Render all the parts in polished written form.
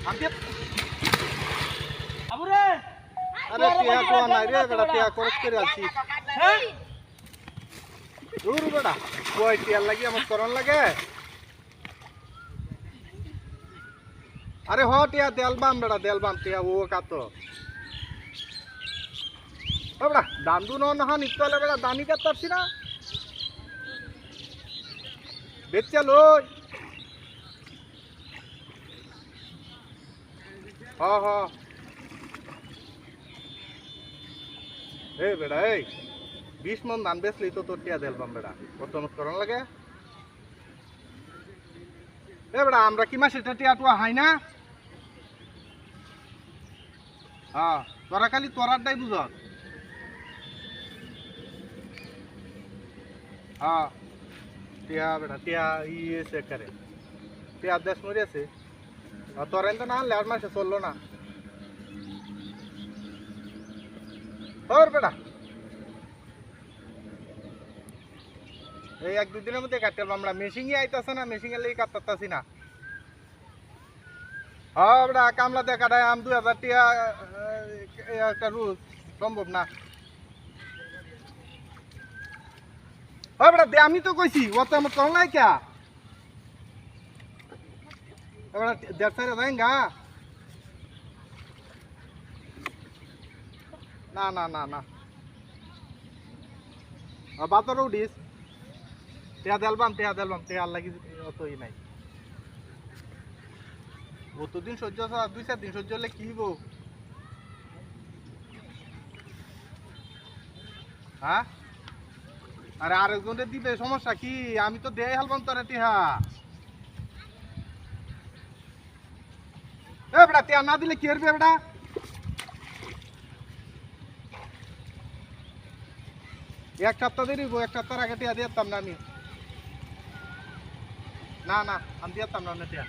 আরে টিয়া তো নাই রে বেটা টিয়া খরচ করে আছি হ্যাঁ দূর বেটা কই টিয়া লাগি আমার করন লাগে আরে হ টিয়া দেলবাম বেটা দেলবাম টিয়া ও কাতো ও বেটা দান্দু না নিতলে বেটা দানি কাটতাছি না বেচ্চা লই হ হ এই বেটা এই 20 মন ধান বেচলি তো তোর টিয়া দেলবাম বেটা কত মত করন লাগে এ বেটা আমরা কি মাসে টিয়া টুয়া হাই না হ্যাঁ তোরা খালি তোরারটাই বুঝ হ্যাঁ টিয়া বেটা টিয়া ইয়েছে করে টিয়া দেশ মরে আছে তোরা তো না আনলে আর মাসে চললো না ওর বেটা এই 1-2 দিনের মধ্যে কাটতে আমরা মেশিনই আইতাছে না মেশিন এর লাগি কাটতাছি না হ্যাঁ বেটা কামলা দেখা দেয় আম 2000 টিয়া একটা রুজ সম্ভব না হ্যাঁ বেটা আমি তো কইছি ও তো আমার কম নাই কে বেটা 150 দেঙ্গা না না না না বাতর উঠিস টিয়া দেলবাম টিয়া লাগি অতই নাই অতদিন সহ্য 2-4 দিন সহ্য হলে কি গো হ্যাঁ আরে আরেকজনের দিবে সমস্যা কি আমি তো দেই হালবাম তোরে টিহা এ বেটা টিয়া না দিলে কি করবে বেটা এক সপ্তাহ দেরি এক সপ্তাহ আগে টিয়া দিতাম না আমি না না আমি দিতাম না টিয়া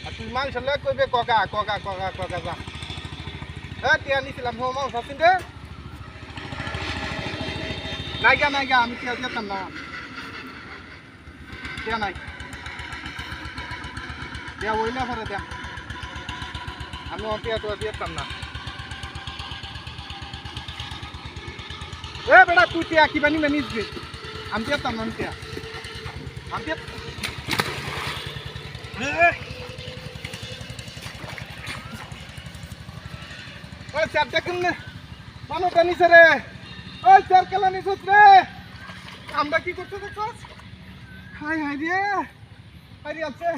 আর তুই মানুষ হলে কইবে ককা ককা ককা ককা যা হ্যাঁ টিয়া নিছিলাম হো মাংস আছেন রে নাইগা আমি টিয়া দিতাম না টিয়া নাই টিয়া ওই না ফেরে দেন আমি টিয়া তো দিতাম না এ বেটা তুই টিয়া কি বানি বানিস আমি দিতাম না টিয়া আমি ওই চারটা কেমনে পানোটা নিছে রে ওই চার কেলা নিছিস রে আমরা কি করতে দেখছস হাই হাই রে হাই আছে